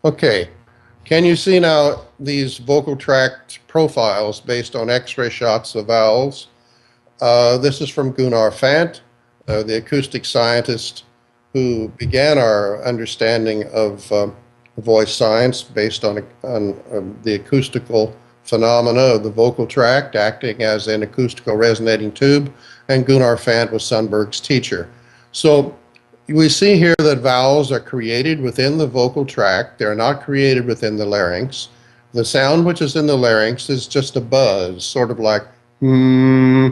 Okay, can you see now these vocal tract profiles based on X-ray shots of vowels? This is from Gunnar Fant, the acoustic scientist who began our understanding of voice science based on the acoustical phenomena of the vocal tract acting as an acoustical resonating tube, and Gunnar Fant was Sundberg's teacher. So we see here that vowels are created within the vocal tract. They're not created within the larynx. The sound which is in the larynx is just a buzz, sort of like hmm.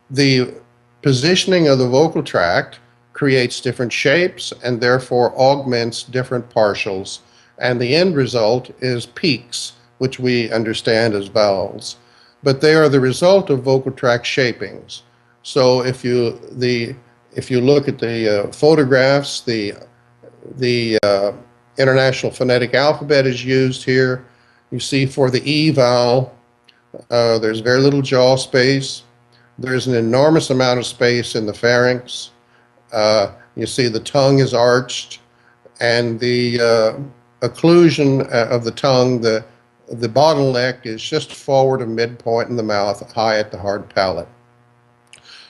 The positioning of the vocal tract creates different shapes and therefore augments different partials. And the end result is peaks, which we understand as vowels. But they are the result of vocal tract shapings. So if you look at the photographs, the International Phonetic Alphabet is used here. You see for the E vowel, there's very little jaw space. There's an enormous amount of space in the pharynx. You see the tongue is arched, and the occlusion of the tongue, the bottleneck is just forward of midpoint in the mouth, high at the hard palate.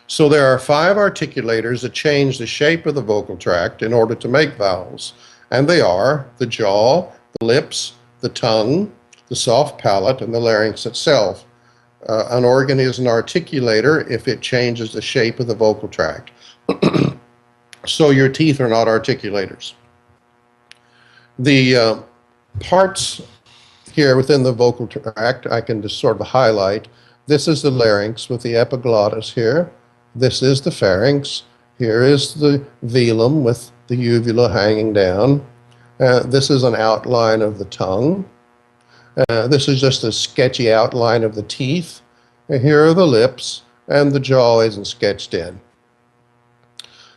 So there are 5 articulators that change the shape of the vocal tract in order to make vowels. And they are the jaw, the lips, the tongue, the soft palate, and the larynx itself. An organ is an articulator if it changes the shape of the vocal tract. So your teeth are not articulators. The parts here within the vocal tract I can just sort of highlight. This is the larynx with the epiglottis here. This is the pharynx. Here is the velum with the uvula hanging down. This is an outline of the tongue. This is just a sketchy outline of the teeth. And here are the lips, and the jaw isn't sketched in.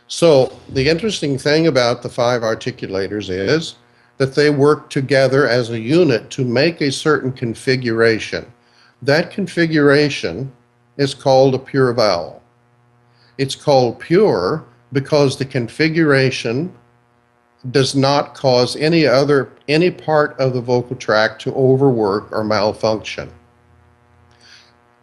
So the interesting thing about the 5 articulators is that they work together as a unit to make a certain configuration. That configuration is called a pure vowel. It's called pure because the configuration does not cause any part of the vocal tract to overwork or malfunction.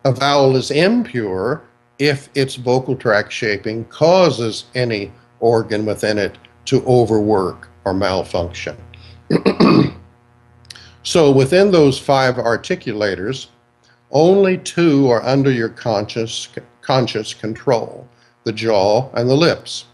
A vowel is impure if its vocal tract shaping causes any organ within it to overwork or malfunction. So within those 5 articulators, only 2 are under your conscious control, the jaw and the lips.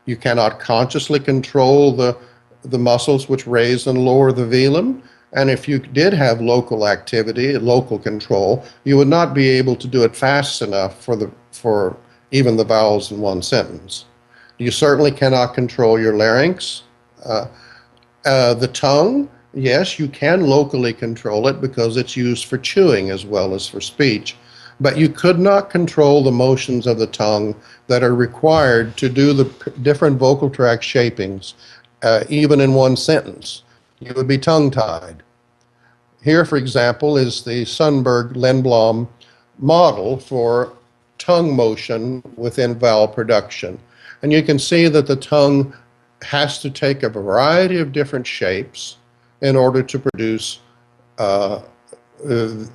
You cannot consciously control the muscles which raise and lower the velum, and if you did have local activity, local control, you would not be able to do it fast enough for even the vowels in one sentence. You certainly cannot control your larynx. The tongue, yes, you can locally control it because it's used for chewing as well as for speech, but you could not control the motions of the tongue that are required to do the different vocal tract shapings, even in one sentence. You would be tongue-tied. Here, for example, is the Sundberg-Lindblom model for tongue motion within vowel production. And you can see that the tongue has to take a variety of different shapes in order to produce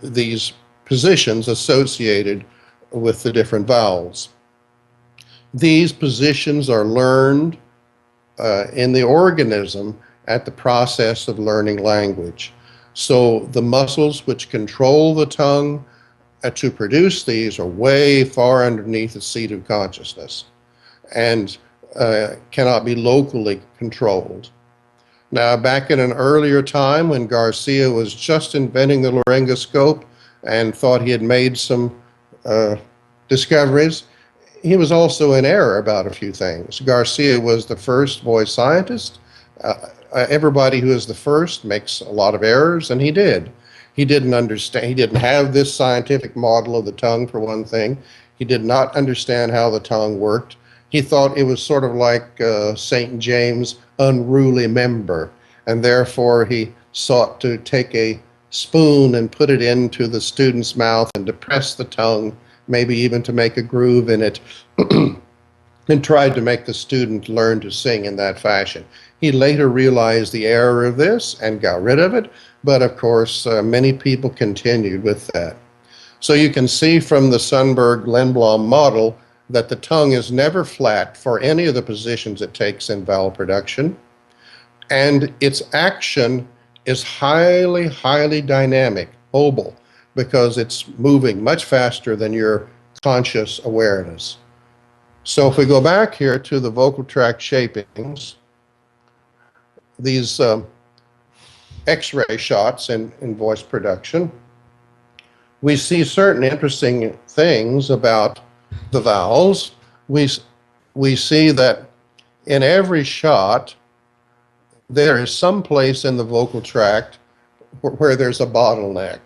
these positions associated with the different vowels. These positions are learned in the organism at the process of learning language. So the muscles which control the tongue to produce these are way far underneath the seat of consciousness and cannot be locally controlled. Now, back in an earlier time when Garcia was just inventing the laryngoscope and thought he had made some discoveries, he was also in error about a few things. Garcia was the first voice scientist. Everybody who is the first makes a lot of errors, and he did. He didn't understand, he didn't have this scientific model of the tongue, for one thing. He did not understand how the tongue worked. He thought it was sort of like St. James' unruly member, and therefore he sought to take a spoon and put it into the student's mouth and depress the tongue, maybe even to make a groove in it. and tried to make the student learn to sing in that fashion. He later realized the error of this and got rid of it, but of course, many people continued with that. So you can see from the Sundberg-Lindblom model that the tongue is never flat for any of the positions it takes in vowel production, and its action is highly, highly dynamic, mobile, because it's moving much faster than your conscious awareness. So if we go back here to the vocal tract shapings, these X-ray shots in voice production, we see certain interesting things about the vowels. We see that in every shot, there is some place in the vocal tract where there's a bottleneck.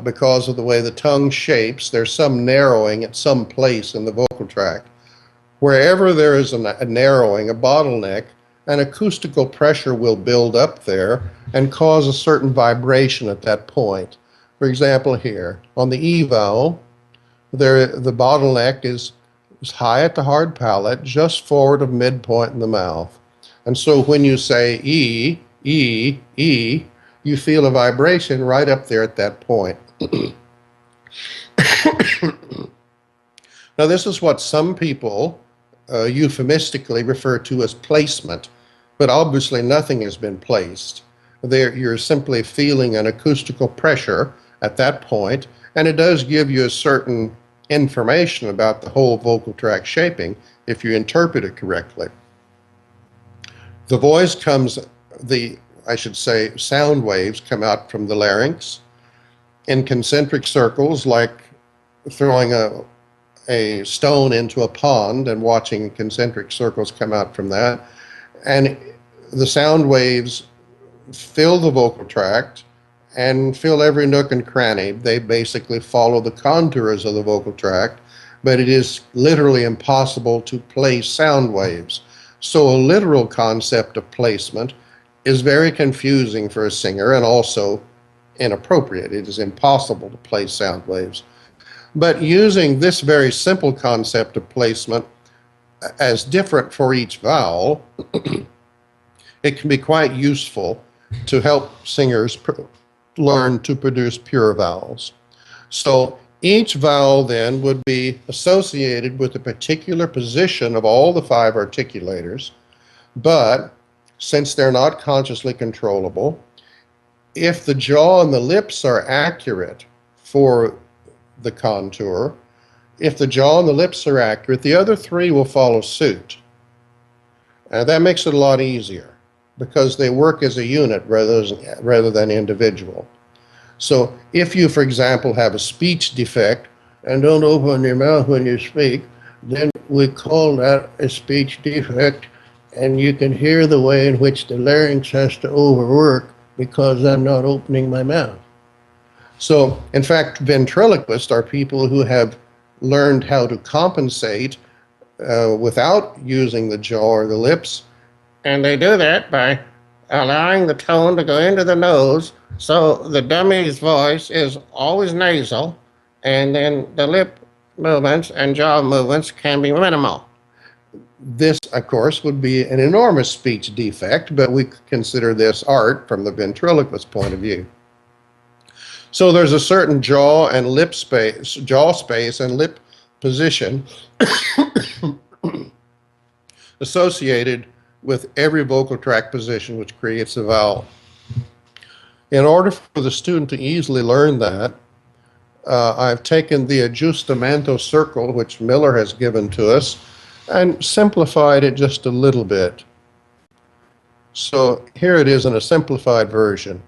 Because of the way the tongue shapes, there's some narrowing at some place in the vocal tract. Wherever there is a narrowing, a bottleneck, an acoustical pressure will build up there and cause a certain vibration at that point. For example, here, on the E vowel, the bottleneck is high at the hard palate, just forward of midpoint in the mouth. And so when you say E, E, E, you feel a vibration right up there at that point. Now, this is what some people euphemistically refer to as placement, but obviously nothing has been placed. You're simply feeling an acoustical pressure at that point, and it does give you a certain information about the whole vocal tract shaping if you interpret it correctly. The voice comes, I should say, sound waves come out from the larynx in concentric circles, like throwing a stone into a pond and watching concentric circles come out from that. And the sound waves fill the vocal tract and fill every nook and cranny. They basically follow the contours of the vocal tract, but it is literally impossible to place sound waves. So a literal concept of placement is very confusing for a singer and also inappropriate. It is impossible to place sound waves. But using this very simple concept of placement as different for each vowel, it can be quite useful to help singers learn to produce pure vowels. So each vowel then would be associated with a particular position of all the 5 articulators, but since they're not consciously controllable, if the jaw and the lips are accurate for the contour, if the jaw and the lips are accurate, the other 3 will follow suit. And that makes it a lot easier because they work as a unit rather than individual. So if you, for example, have a speech defect and don't open your mouth when you speak, then we call that a speech defect, and you can hear the way in which the larynx has to overwork because I'm not opening my mouth. So, in fact, ventriloquists are people who have learned how to compensate without using the jaw or the lips, and they do that by allowing the tone to go into the nose, so the dummy's voice is always nasal, and then the lip movements and jaw movements can be minimal. This, of course, would be an enormous speech defect, but we consider this art from the ventriloquist point of view. So there's a certain jaw space and lip position associated with every vocal tract position which creates a vowel. In order for the student to easily learn that, I've taken the Aggiustamento circle, which Miller has given to us, and simplified it just a little bit. So here it is in a simplified version.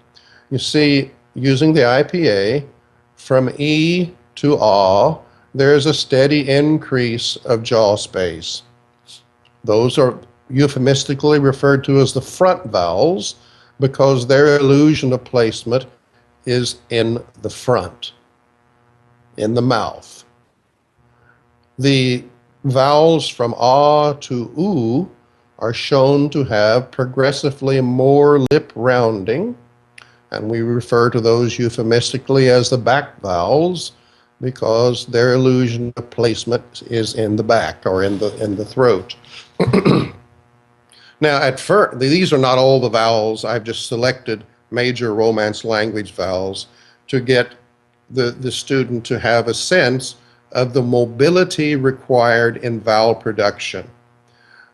You see, using the IPA, from E to A, there's a steady increase of jaw space. Those are euphemistically referred to as the front vowels because their illusion of placement is in the front, in the mouth. The vowels from A to U are shown to have progressively more lip rounding, and we refer to those euphemistically as the back vowels because their illusion of placement is in the back or in the throat. Now, at first, these are not all the vowels. I've just selected major Romance language vowels to get the student to have a sense of the mobility required in vowel production.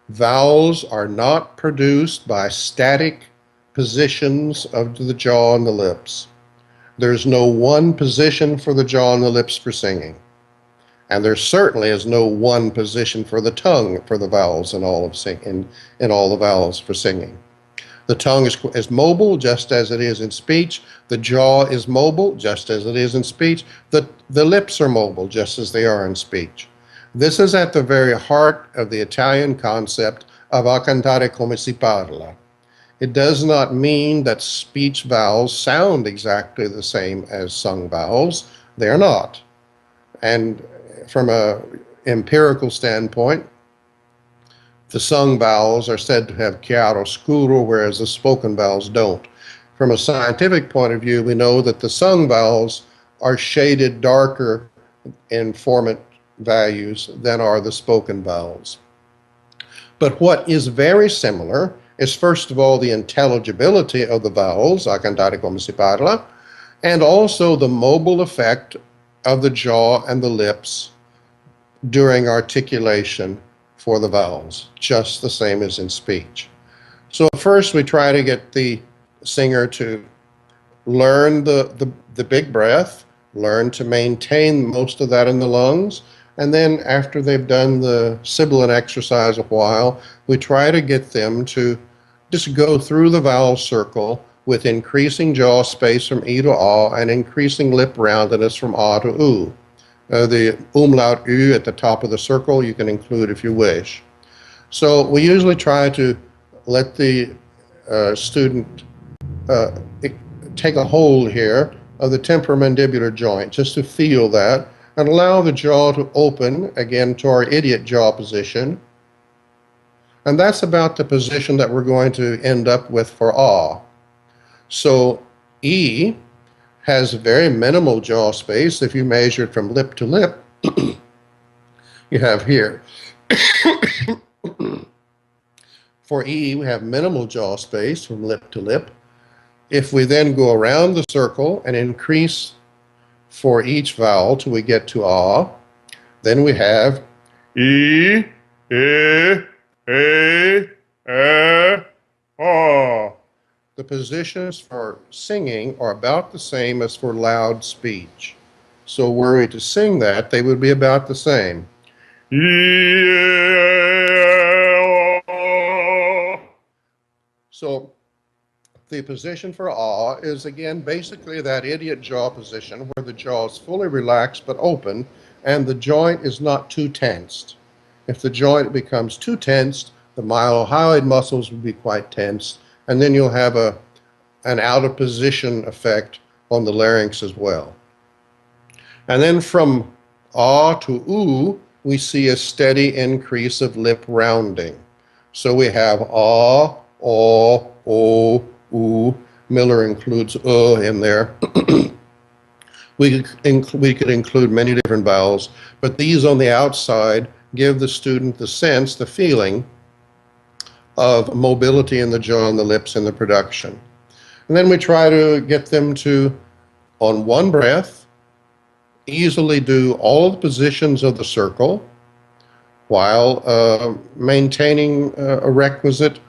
Vowels are not produced by static positions of the jaw and the lips. There's no one position for the jaw and the lips for singing. And there certainly is no one position for the tongue for the vowels in all the vowels for singing. The tongue is mobile just as it is in speech. The jaw is mobile just as it is in speech. The lips are mobile just as they are in speech. This is at the very heart of the Italian concept of a cantare come si parla. It does not mean that speech vowels sound exactly the same as sung vowels. They are not. And from an empirical standpoint, the sung vowels are said to have chiaro scuro, whereas the spoken vowels don't. From a scientific point of view, we know that the sung vowels are shaded darker in formant values than are the spoken vowels. But what is very similar is, first of all, the intelligibility of the vowels, a cantare come si parla, and also the mobile effect of the jaw and the lips during articulation for the vowels, just the same as in speech. So first we try to get the singer to learn the big breath, learn to maintain most of that in the lungs, and then after they've done the sibilant exercise a while, we try to get them to just go through the vowel circle with increasing jaw space from E to A and increasing lip roundedness from A to U. The umlaut U at the top of the circle you can include if you wish. So we usually try to let the student take a hold here of the temporomandibular joint, just to feel that, and allow the jaw to open again to our idiot jaw position. And that's about the position that we're going to end up with for A. So E has very minimal jaw space. If you measure it from lip to lip, you have here. For E, we have minimal jaw space from lip to lip. If we then go around the circle and increase for each vowel till we get to A, then we have E, A, A. The positions for singing are about the same as for loud speech. So were we to sing that, they would be about the same. So the position for A is again basically that idiot jaw position where the jaw is fully relaxed but open and the joint is not too tensed. If the joint becomes too tensed, the mylohyoid muscles will be quite tense, and then you'll have an out of position effect on the larynx as well. And then from A to U, we see a steady increase of lip rounding. So we have A, O, O, U. Miller includes in there. We could include many different vowels, but these on the outside give the student the sense, the feeling of mobility in the jaw and the lips in the production. And then we try to get them to, on one breath, easily do all the positions of the circle while maintaining a requisite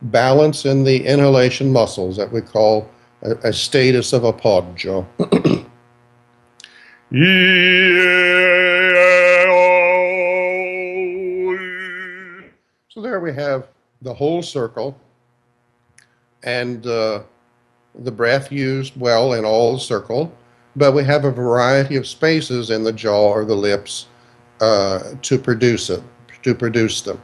balance in the inhalation muscles that we call a status of appoggio. So there we have the whole circle, and the breath used well in all the circle, but we have a variety of spaces in the jaw or the lips to produce them.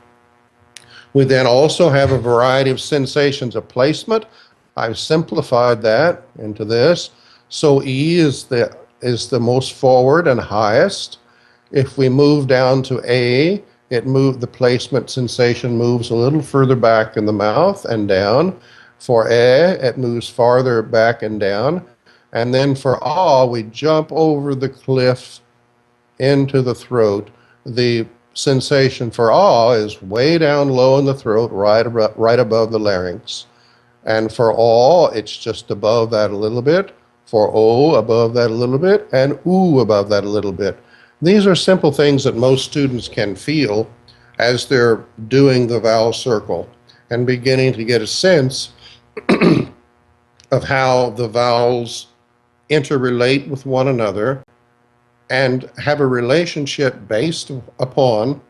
We then also have a variety of sensations of placement. I've simplified that into this. So E is the most forward and highest. If we move down to A, the placement sensation moves a little further back in the mouth and down. For E, it moves farther back and down. And then for A, we jump over the cliff into the throat. The sensation for ah is way down low in the throat, right above the larynx. And for aw, it's just above that a little bit. For o, above that a little bit. And oo, above that a little bit. These are simple things that most students can feel as they're doing the vowel circle and beginning to get a sense of how the vowels interrelate with one another and have a relationship based upon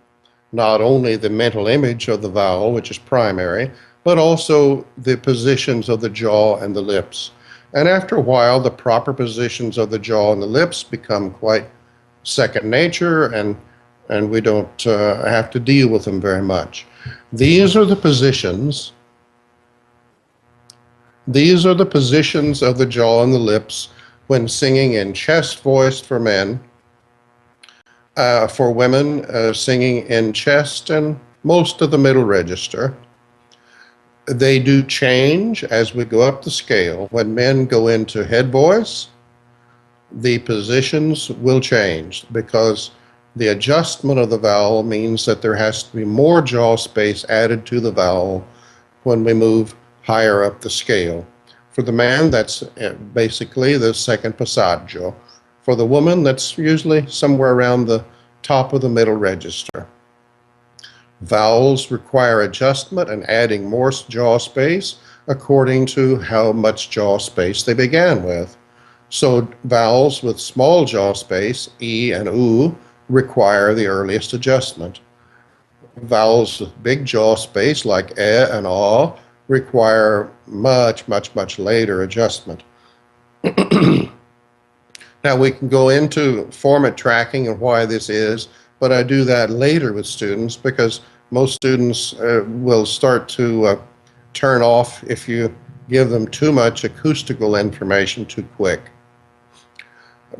not only the mental image of the vowel, which is primary, but also the positions of the jaw and the lips. And after a while, the proper positions of the jaw and the lips become quite second nature, and we don't have to deal with them very much. These are the positions. These are the positions of the jaw and the lips when singing in chest voice for men, for women singing in chest and most of the middle register. They do change as we go up the scale. When men go into head voice, the positions will change because the adjustment of the vowel means that there has to be more jaw space added to the vowel when we move higher up the scale. For the man, that's basically the second passaggio. For the woman, that's usually somewhere around the top of the middle register. Vowels require adjustment and adding more jaw space according to how much jaw space they began with. So vowels with small jaw space, e and oo, require the earliest adjustment. Vowels with big jaw space, like e and ah, require much later adjustment. Now we can go into formant tracking and why this is, but I do that later with students because most students will start to turn off if you give them too much acoustical information too quick.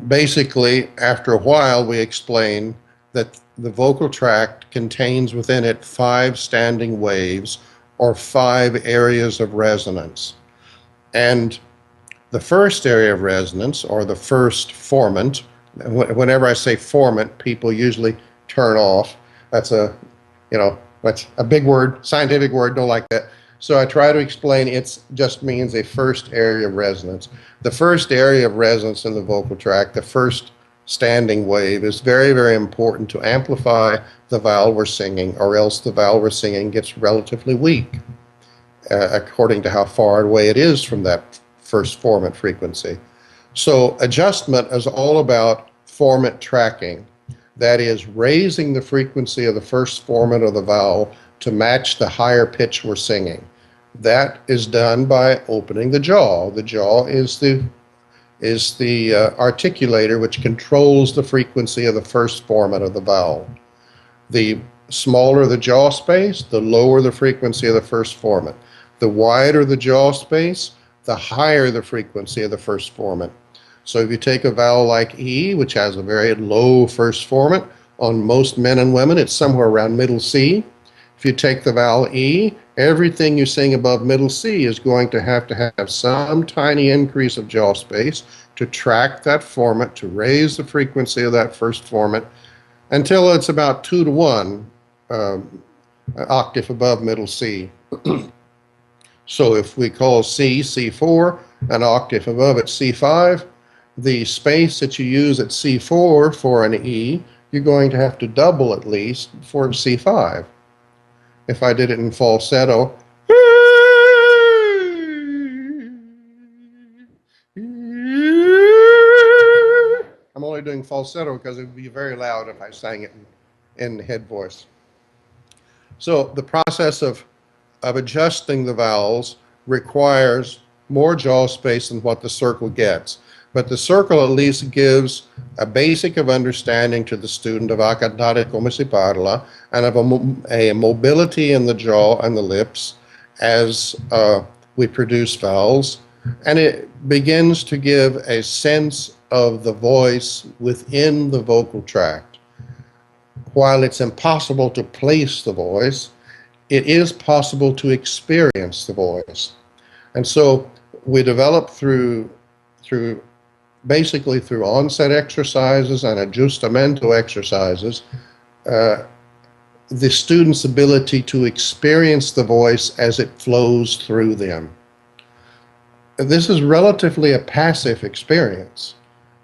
Basically, after a while, we explain that the vocal tract contains within it 5 standing waves or 5 areas of resonance. And the first area of resonance, or the first formant, whenever I say formant, people usually turn off. That's that's a big word, scientific word, don't like that. So I try to explain it just means a first area of resonance. The first area of resonance in the vocal tract, the first standing wave, is very important to amplify the vowel we're singing, or else the vowel we're singing gets relatively weak, according to how far away it is from that first formant frequency. So adjustment is all about formant tracking. That is, raising the frequency of the first formant of the vowel to match the higher pitch we're singing. That is done by opening the jaw. The jaw is the articulator which controls the frequency of the first formant of the vowel. The smaller the jaw space, the lower the frequency of the first formant. The wider the jaw space, the higher the frequency of the first formant. So if you take a vowel like E, which has a very low first formant, on most men and women, it's somewhere around middle C. If you take the vowel E, everything you sing above middle C is going to have some tiny increase of jaw space to track that formant, to raise the frequency of that first formant until it's about 2 to 1 octave above middle C. So if we call C C4, an octave above it C5, the space that you use at C4 for an E, you're going to have to double at least for C5. If I did it in falsetto, I'm only doing falsetto because it would be very loud if I sang it in head voice. So the process of adjusting the vowels requires more jaw space than what the circle gets. But the circle at least gives a basic of understanding to the student of a cantare come si parla, and of a mobility in the jaw and the lips as we produce vowels. And it begins to give a sense of the voice within the vocal tract. While it's impossible to place the voice, it is possible to experience the voice. And so we develop through basically through onset exercises and adjustamento exercises, the student's ability to experience the voice as it flows through them. This is relatively a passive experience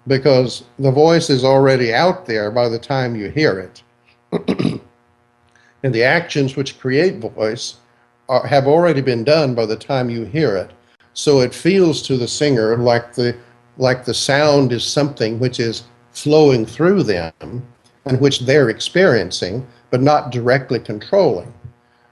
because the voice is already out there by the time you hear it. And the actions which create voice have already been done by the time you hear it. So it feels to the singer like the sound is something which is flowing through them and which they're experiencing, but not directly controlling.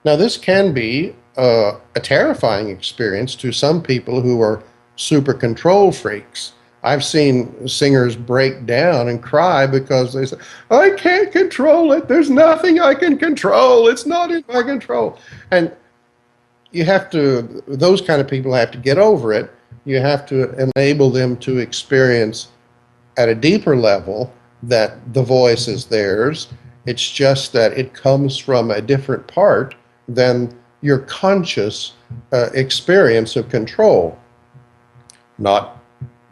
Now, this can be a terrifying experience to some people who are super control freaks. I've seen singers break down and cry because they say, I can't control it. There's nothing I can control. It's not in my control. And you have to, those kind of people have to get over it. You have to enable them to experience at a deeper level that the voice is theirs. It's just that it comes from a different part than your conscious experience of control. Not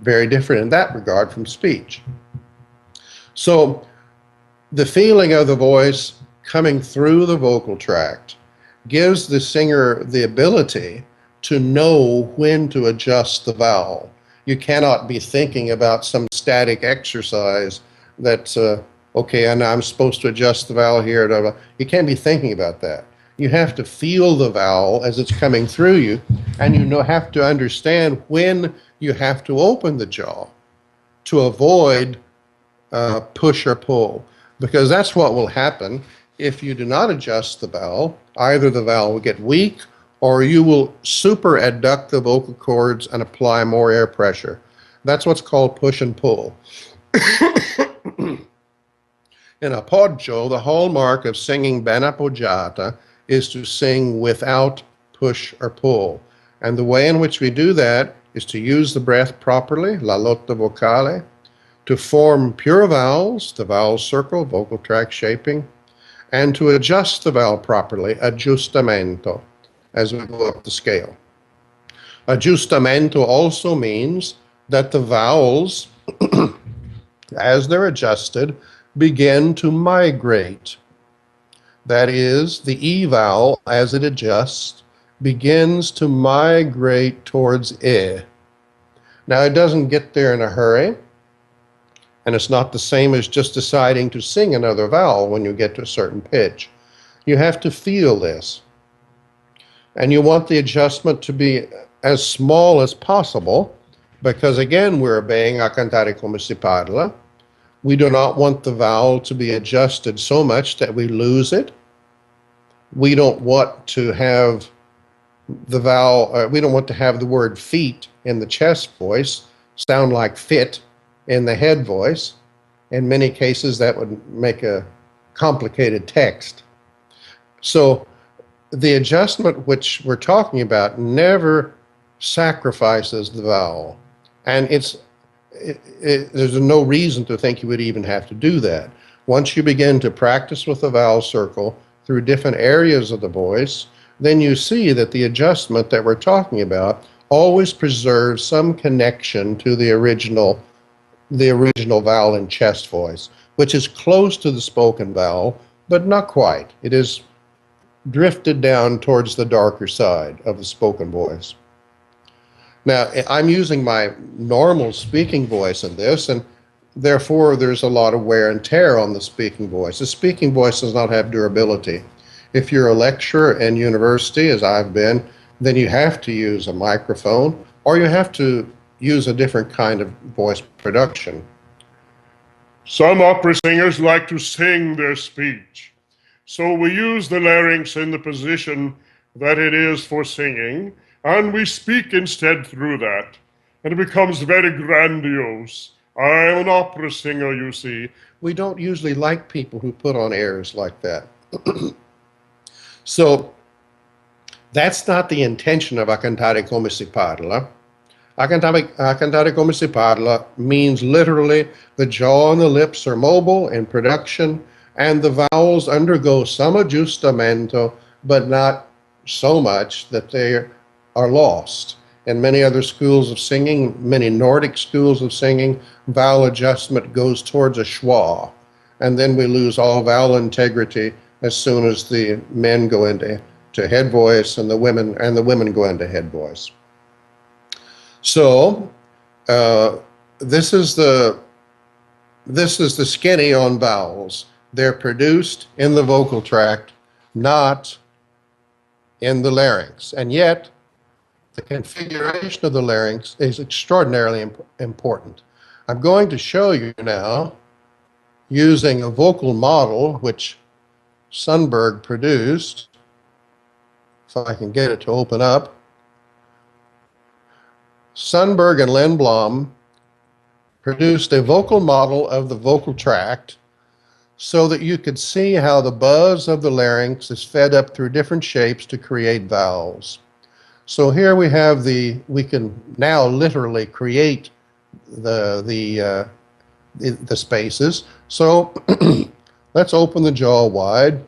very different in that regard from speech. So the feeling of the voice coming through the vocal tract gives the singer the ability to know when to adjust the vowel. You cannot be thinking about some static exercise that's, okay, and I'm supposed to adjust the vowel here. Blah, blah. You can't be thinking about that. You have to feel the vowel as it's coming through you, and you have to understand when you have to open the jaw to avoid push or pull, because that's what will happen if you do not adjust the vowel. Either the vowel will get weak, or you will super adduct the vocal cords and apply more air pressure. That's what's called push and pull. In appoggio, the hallmark of singing ben appoggiata is to sing without push or pull. And the way in which we do that is to use the breath properly, la lotta vocale, to form pure vowels, the vowel circle, vocal tract shaping, and to adjust the vowel properly, aggiustamento, as we go up the scale. Aggiustamento also means that the vowels, as they're adjusted, begin to migrate. That is, the E vowel, as it adjusts, begins to migrate towards E. Now, it doesn't get there in a hurry, and it's not the same as just deciding to sing another vowel when you get to a certain pitch. You have to feel this. And you want the adjustment to be as small as possible, because again, we're obeying a cantare come si parla. We do not want the vowel to be adjusted so much that we lose it. We don't want to have the vowel, we don't want to have the word feet in the chest voice sound like fit in the head voice. In many cases, that would make a complicated text. So the adjustment which we're talking about never sacrifices the vowel. And there's no reason to think you would even have to do that. Once you begin to practice with the vowel circle through different areas of the voice, then you see that the adjustment that we're talking about always preserves some connection to the original vowel in chest voice, which is close to the spoken vowel, but not quite. It is drifted down towards the darker side of the spoken voice. Now, I'm using my normal speaking voice in this, and therefore there's a lot of wear and tear on the speaking voice. The speaking voice does not have durability. If you're a lecturer in university, as I've been, then you have to use a microphone, or you have to use a different kind of voice production. Some opera singers like to sing their speech, so we use the larynx in the position that it is for singing, and we speak instead through that, and it becomes very grandiose. I'm an opera singer, you see. We don't usually like people who put on airs like that. So that's not the intention of a cantare come si parla. A cantare come si parla means literally the jaw and the lips are mobile in production, and the vowels undergo some adjustamento, but not so much that they are lost. In many other schools of singing, many Nordic schools of singing, vowel adjustment goes towards a schwa. And then we lose all vowel integrity as soon as the men go into head voice and the women go into head voice. So this is the skinny on vowels. They're produced in the vocal tract, not in the larynx. And yet, the configuration of the larynx is extraordinarily important. I'm going to show you now, using a vocal model which Sundberg produced, if I can get it to open up. Sundberg and Lindblom produced a vocal model of the vocal tract so that you could see how the buzz of the larynx is fed up through different shapes to create vowels. So here we have we can now literally create the spaces. So let's open the jaw wide.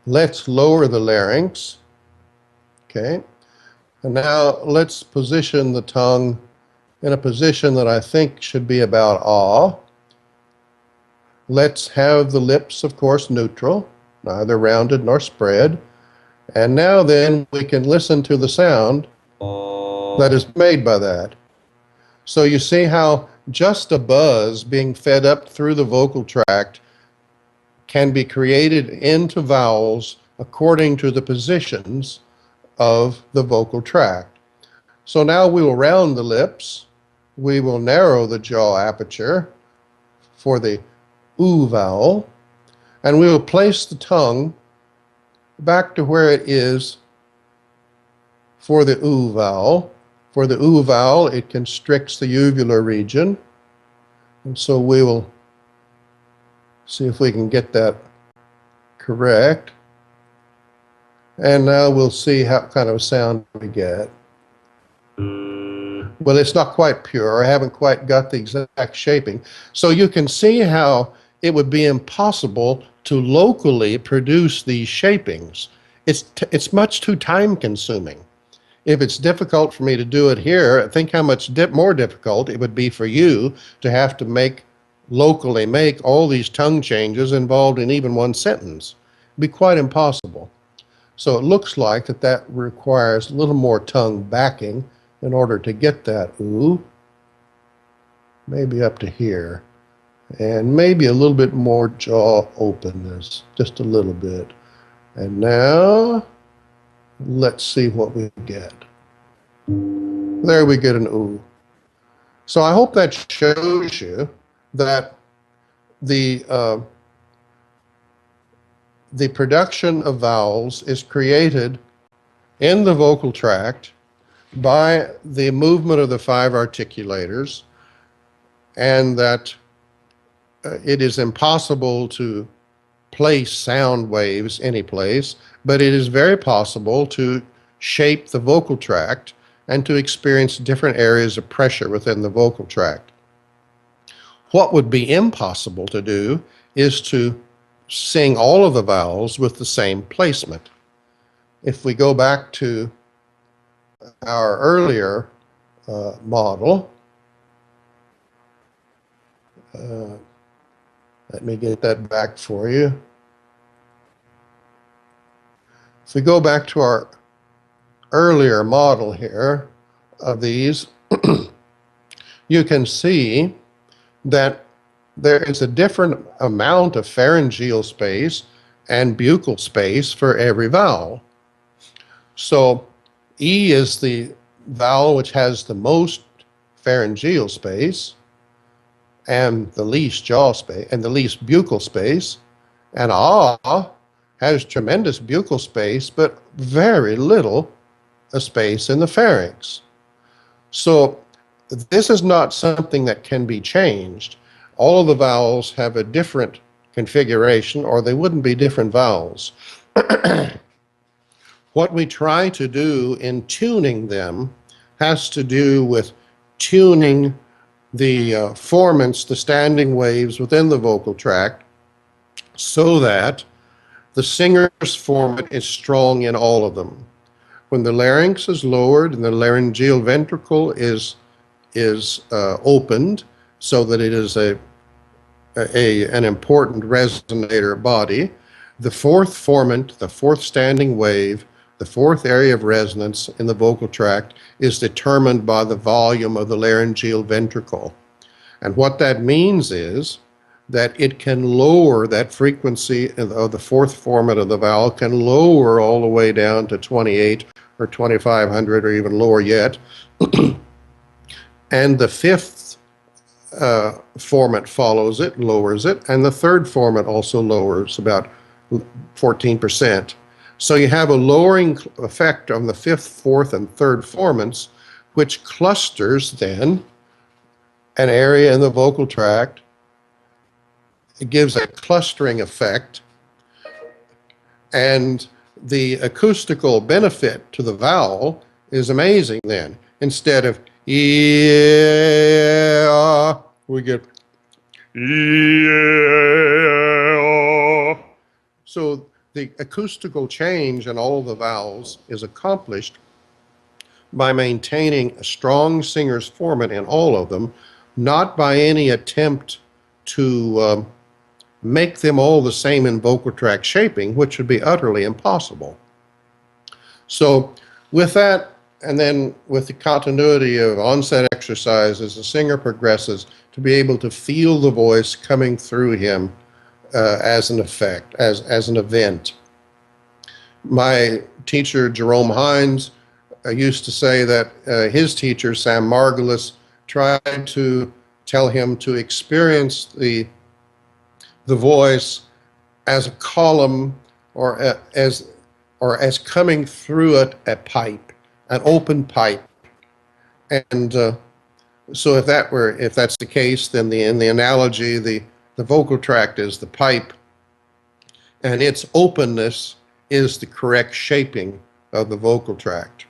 Let's lower the larynx. Okay. And now let's position the tongue in a position that I think should be about ah. Let's have the lips, of course, neutral, neither rounded nor spread. And now then we can listen to the sound that is made by that. So you see how just a buzz being fed up through the vocal tract can be created into vowels according to the positions of the vocal tract. So now we will round the lips. We will narrow the jaw aperture for the oo vowel, and we will place the tongue back to where it is for the oo vowel. For the oo vowel, it constricts the uvular region, and so we will see if we can get that correct. And now we'll see how kind of a sound we get. Well, it's not quite pure. I haven't quite got the exact shaping. So you can see how it would be impossible to locally produce these shapings. It's much too time consuming. If it's difficult for me to do it here, think how much more difficult it would be for you to have to locally make all these tongue changes involved in even one sentence. It'd be quite impossible. So it looks like that requires a little more tongue backing in order to get that ooh, maybe up to here, and maybe a little bit more jaw openness, just a little bit. And now, let's see what we get. There we get an ooh. So I hope that shows you that the production of vowels is created in the vocal tract by the movement of the 5 articulators, and that it is impossible to place sound waves any place, but it is very possible to shape the vocal tract and to experience different areas of pressure within the vocal tract. What would be impossible to do is to sing all of the vowels with the same placement. If we go back to our earlier model, let me get that back for you. If we go back to our earlier model here of these, you can see that there is a different amount of pharyngeal space and buccal space for every vowel. So E is the vowel which has the most pharyngeal space and the least jaw space and the least buccal space, and ah has tremendous buccal space but very little space in the pharynx. So this is not something that can be changed. All of the vowels have a different configuration, or they wouldn't be different vowels. What we try to do in tuning them has to do with tuning the formants, the standing waves within the vocal tract, so that the singer's formant is strong in all of them. when the larynx is lowered and the laryngeal ventricle is opened so that it is an important resonator body, the fourth formant, the fourth standing wave, the fourth area of resonance in the vocal tract is determined by the volume of the laryngeal ventricle. And what that means is that it can lower that frequency of the fourth formant of the vowel, can lower all the way down to 28 or 2500 or even lower yet. And the fifth formant follows it, lowers it, and the third formant also lowers about 14%. So you have a lowering effect on the fifth, fourth, and third formants, which clusters then an area in the vocal tract. It gives a clustering effect, and the acoustical benefit to the vowel is amazing then. Instead of yeah, we get Yeah. so the acoustical change in all the vowels is accomplished by maintaining a strong singer's formant in all of them, not by any attempt to make them all the same in vocal tract shaping, which would be utterly impossible. So with that, and then with the continuity of onset exercise as the singer progresses, to be able to feel the voice coming through him as an effect, as an event. My teacher, Jerome Hines, used to say that his teacher, Sam Margulis, tried to tell him to experience the voice as a column or as coming through a pipe, an open pipe. And so if that's the case, then in the analogy, the vocal tract is the pipe, and its openness is the correct shaping of the vocal tract.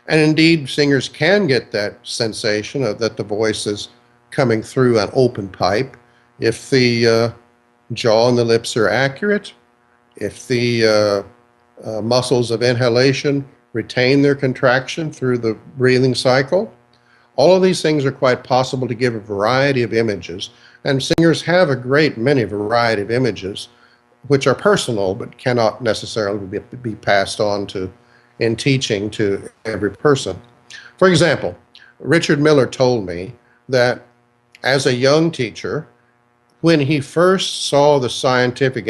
And indeed, singers can get that sensation of that the voice is coming through an open pipe if the jaw and the lips are accurate, if the muscles of inhalation retain their contraction through the breathing cycle. All of these things are quite possible to give a variety of images, and singers have a great many variety of images which are personal but cannot necessarily be passed on to in teaching to every person. For example, Richard Miller told me that as a young teacher, when he first saw the scientific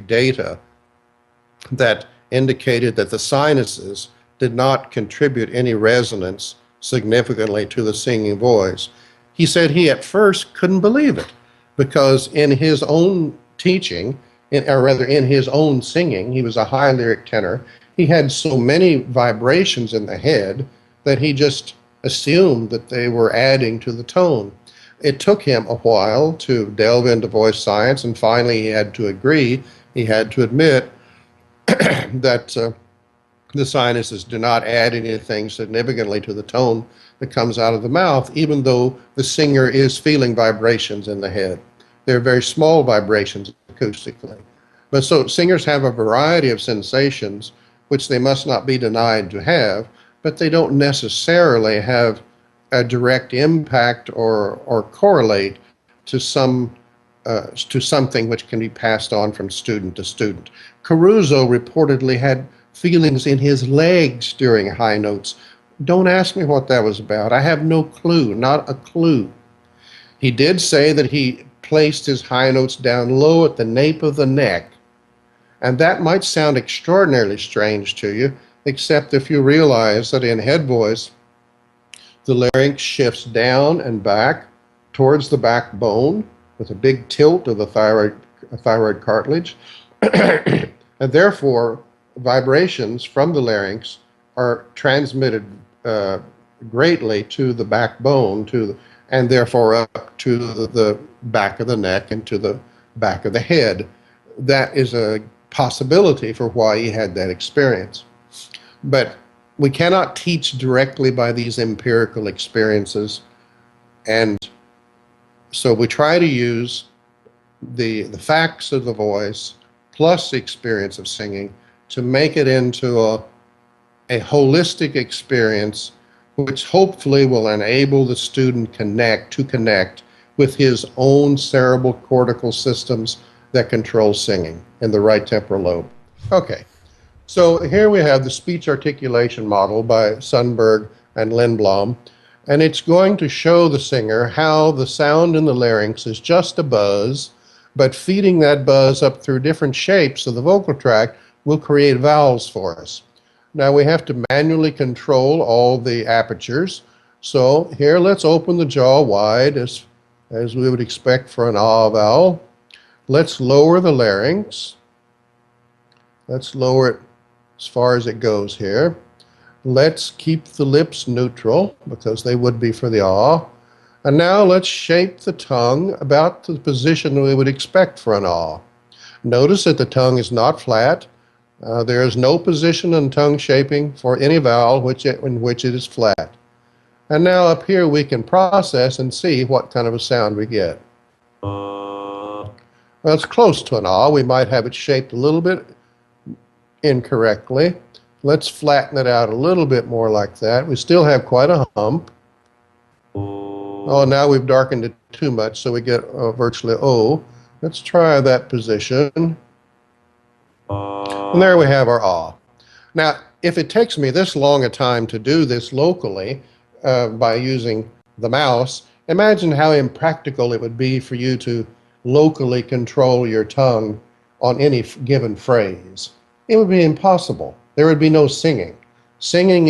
data that indicated that the sinuses did not contribute any resonance significantly to the singing voice, he said he at first couldn't believe it, because in his own teaching, or rather in his own singing, he was a high lyric tenor, he had so many vibrations in the head that he just assumed that they were adding to the tone. It took him a while to delve into voice science, and finally he had to admit that the sinuses do not add anything significantly to the tone that comes out of the mouth, even though the singer is feeling vibrations in the head. They're very small vibrations acoustically. But so singers have a variety of sensations which they must not be denied to have, but they don't necessarily have a direct impact or correlate to something which can be passed on from student to student. Caruso reportedly had feelings in his legs during high notes. Don't ask me what that was about. I have no clue, not a clue. He did say that he placed his high notes down low at the nape of the neck, and that might sound extraordinarily strange to you, except if you realize that in head voice, the larynx shifts down and back towards the backbone with a big tilt of the thyroid cartilage, and therefore vibrations from the larynx are transmitted greatly to the backbone, and therefore up to the back of the neck and to the back of the head. That is a possibility for why he had that experience. But we cannot teach directly by these empirical experiences, and so we try to use the facts of the voice plus the experience of singing to make it into a holistic experience, which hopefully will enable the student to connect with his own cerebral cortical systems that control singing in the right temporal lobe. Okay, so here we have the speech articulation model by Sundberg and Lindblom, and it's going to show the singer how the sound in the larynx is just a buzz, but feeding that buzz up through different shapes of the vocal tract will create vowels for us. Now we have to manually control all the apertures. So here, let's open the jaw wide as we would expect for an ah vowel. Let's lower the larynx. Let's lower it as far as it goes here. Let's keep the lips neutral because they would be for the ah. And now let's shape the tongue about the position we would expect for an ah. Notice that the tongue is not flat. There is no position in tongue shaping for any vowel in which it is flat. And now up here we can process and see what kind of a sound we get. Well, it's close to an ah. We might have it shaped a little bit incorrectly. Let's flatten it out a little bit more like that. We still have quite a hump. Oh, now we've darkened it too much, so we get virtually O. Let's try that position. And there we have our ah. Now, if it takes me this long a time to do this locally by using the mouse, imagine how impractical it would be for you to locally control your tongue on any given phrase. It would be impossible. There would be no singing. Singing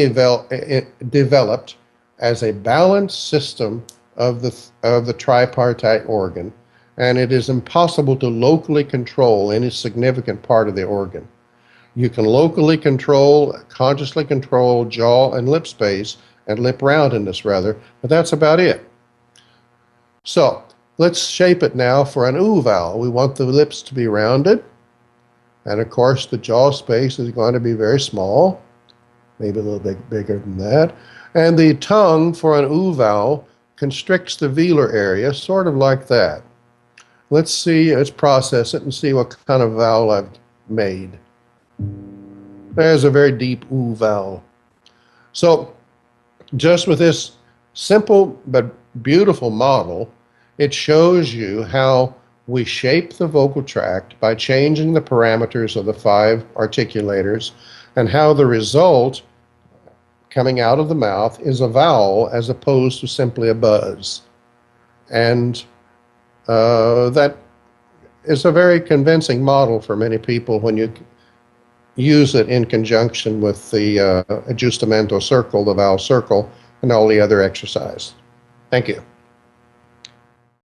developed as a balanced system of the tripartite organ, and it is impossible to locally control any significant part of the organ. You can locally control, consciously control jaw and lip space, and lip roundedness rather, but that's about it. So let's shape it now for an oo vowel. We want the lips to be rounded, and of course the jaw space is going to be very small, maybe a little bit bigger than that. And the tongue for an oo vowel constricts the velar area, sort of like that. Let's process it and see what kind of vowel I've made. There's a very deep oo vowel. So just with this simple but beautiful model, it shows you how we shape the vocal tract by changing the parameters of the 5 articulators, and how the result coming out of the mouth is a vowel as opposed to simply a buzz. And that is a very convincing model for many people when you use it in conjunction with the adjustamento circle, the vowel circle, and all the other exercise. Thank you.